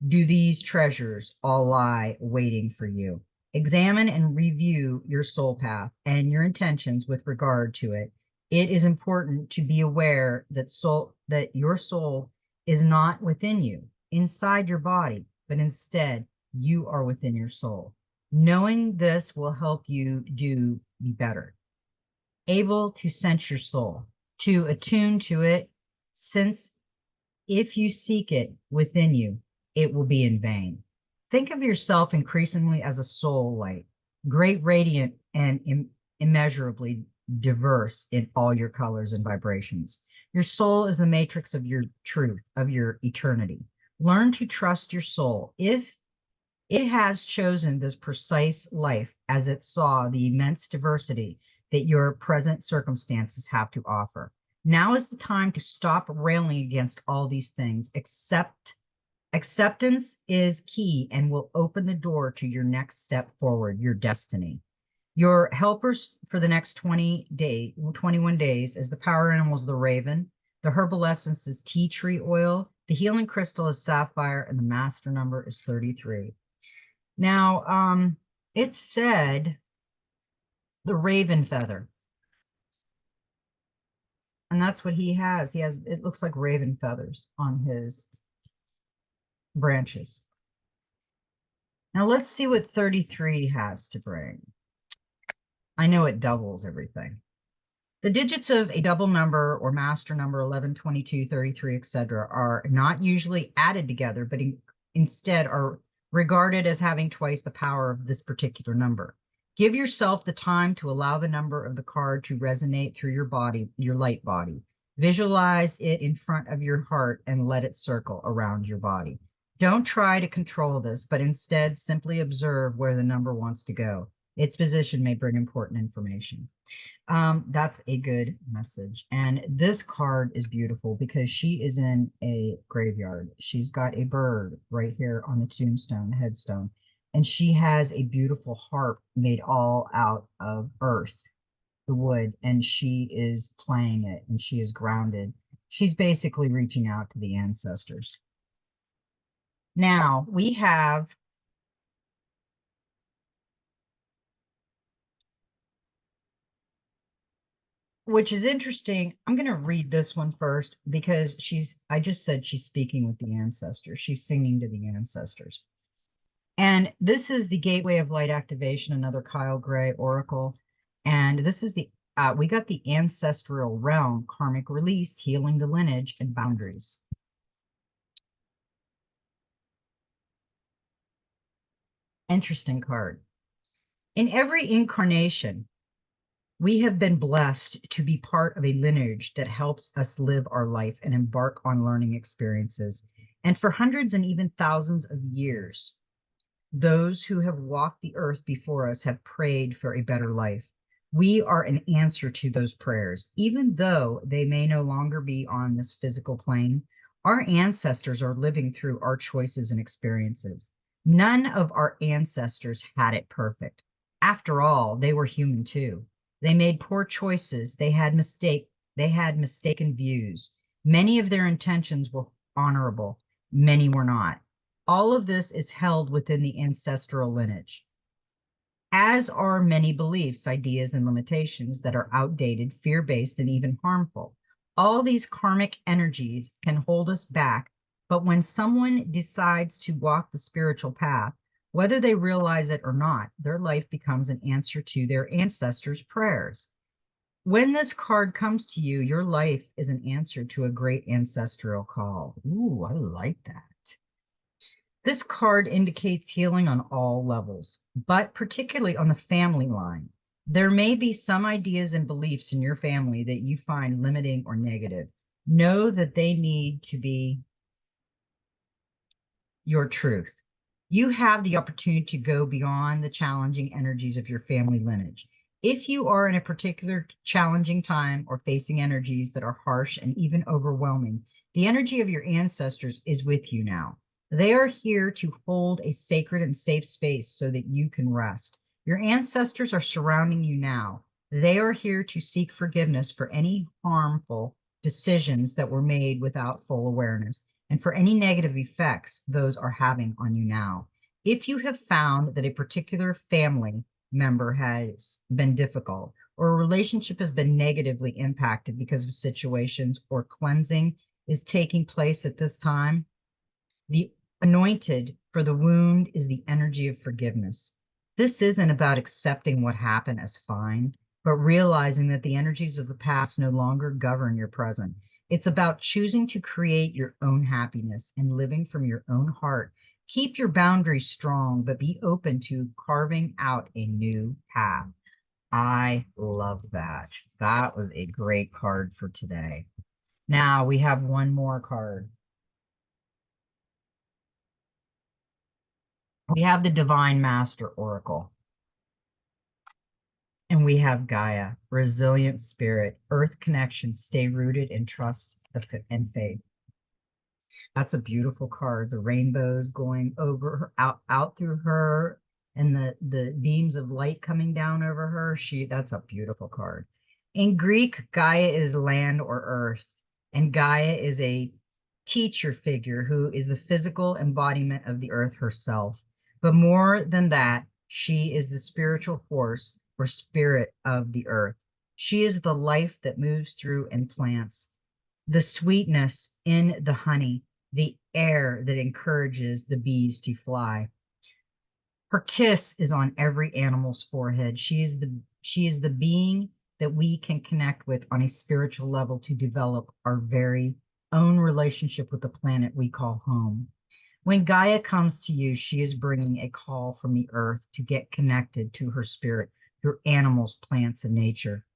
do these treasures all lie waiting for you. Examine and review your soul path and your intentions with regard to it. It is important to be aware that your soul is not within you, inside your body, but instead you are within your soul. Knowing this will help you be better, able to sense your soul, to attune to it, since if you seek it within you, it will be in vain. Think of yourself increasingly as a soul light, great, radiant, and immeasurably diverse in all your colors and vibrations. Your soul is the matrix of your truth, of your eternity. Learn to trust your soul. If it has chosen this precise life as it saw the immense diversity that your present circumstances have to offer. Now is the time to stop railing against all these things. Acceptance is key and will open the door to your next step forward, your destiny. Your helpers for the next 21 days is the power animals of the raven. The herbal essence is tea tree oil. The healing crystal is sapphire, and the master number is 33. Now, it said the raven feather. And that's what he has. He has, it looks like raven feathers on his branches. Now let's see what 33 has to bring. I know it doubles everything. The digits of a double number or master number 11, 22, 33, etc. are not usually added together, but instead are regarded as having twice the power of this particular number. Give yourself the time to allow the number of the card to resonate through your body, your light body. Visualize it in front of your heart and let it circle around your body. Don't try to control this, but instead simply observe where the number wants to go. Its position may bring important information. That's a good message. And this card is beautiful because she is in a graveyard. She's got a bird right here on the tombstone, the headstone, and she has a beautiful harp made all out of earth, the wood, and she is playing it and she is grounded. She's basically reaching out to the ancestors. Now we have which is interesting. I'm going to read this one first because I just said she's speaking with the ancestors. She's singing to the ancestors. And this is the Gateway of Light Activation, another Kyle Gray Oracle. And this is we got the ancestral realm, karmic release, healing the lineage and boundaries. Interesting card. In every incarnation, we have been blessed to be part of a lineage that helps us live our life and embark on learning experiences. And for hundreds and even thousands of years, those who have walked the earth before us have prayed for a better life. We are an answer to those prayers. Even though they may no longer be on this physical plane, our ancestors are living through our choices and experiences. None of our ancestors had it perfect. After all, they were human too. They made poor choices. They had mistaken views. Many of their intentions were honorable. Many were not. All of this is held within the ancestral lineage, as are many beliefs, ideas, and limitations that are outdated, fear-based, and even harmful. All these karmic energies can hold us back, but when someone decides to walk the spiritual path, whether they realize it or not, their life becomes an answer to their ancestors' prayers. When this card comes to you, your life is an answer to a great ancestral call. Ooh, I like that. This card indicates healing on all levels, but particularly on the family line. There may be some ideas and beliefs in your family that you find limiting or negative. Know that they need to be your truth. You have the opportunity to go beyond the challenging energies of your family lineage. If you are in a particular challenging time or facing energies that are harsh and even overwhelming, The energy of your ancestors is with you now. They are here to hold a sacred and safe space so that you can rest. Your ancestors are surrounding you now. They are here to seek forgiveness for any harmful decisions that were made without full awareness and for any negative effects those are having on you now. If you have found that a particular family member has been difficult or a relationship has been negatively impacted because of situations or cleansing is taking place at this time, the anointed for the wound is the energy of forgiveness. This isn't about accepting what happened as fine, but realizing that the energies of the past no longer govern your present. It's about choosing to create your own happiness and living from your own heart. Keep your boundaries strong, but be open to carving out a new path. I love that. That was a great card for today. Now we have one more card. We have the Divine Master Oracle, and we have Gaia, resilient spirit, earth connection, stay rooted in trust and faith. That's a beautiful card. The rainbows going over her, out through her, and the beams of light coming down over her. That's a beautiful card. In Greek, Gaia is land or earth, and Gaia is a teacher figure who is the physical embodiment of the earth herself. But more than that, she is the spiritual force or spirit of the earth. She is the life that moves through and plants, the sweetness in the honey, the air that encourages the bees to fly. Her kiss is on every animal's forehead. She is the being that we can connect with on a spiritual level to develop our very own relationship with the planet we call home. When Gaia comes to you, she is bringing a call from the earth to get connected to her spirit through animals, plants, and nature.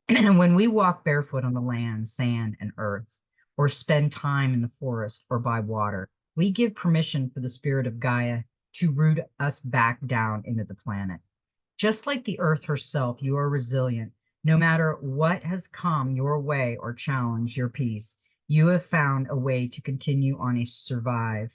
And when we walk barefoot on the land, sand, and earth, or spend time in the forest or by water, we give permission for the spirit of Gaia to root us back down into the planet. Just like the earth herself, you are resilient. No matter what has come your way or challenge your peace, you have found a way to continue on a survive.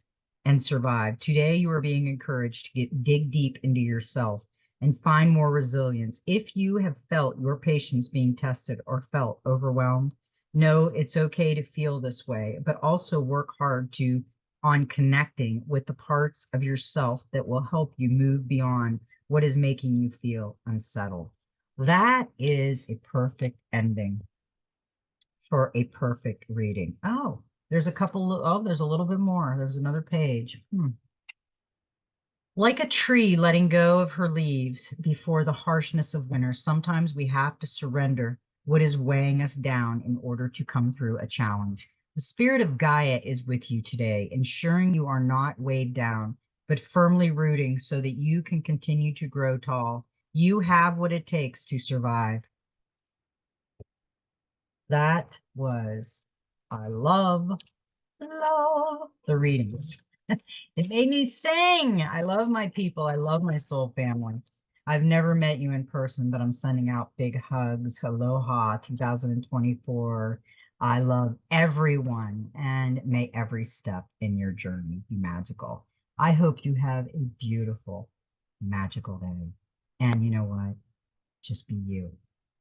Today, you are being encouraged to dig deep into yourself and find more resilience. If you have felt your patience being tested or felt overwhelmed, know it's okay to feel this way, but also work hard on connecting with the parts of yourself that will help you move beyond what is making you feel unsettled. That is a perfect ending for a perfect reading. Oh, there's there's a little bit more. There's another page. Like a tree letting go of her leaves before the harshness of winter, sometimes we have to surrender what is weighing us down in order to come through a challenge. The spirit of Gaia is with you today, ensuring you are not weighed down, but firmly rooting so that you can continue to grow tall. You have what it takes to survive. That was, I love the readings. It made me sing. I love my people. I love my soul family. I've never met you in person, but I'm sending out big hugs. Aloha 2024. I love everyone, and may every step in your journey be magical. I hope you have a beautiful, magical day. And you know what? Just be you.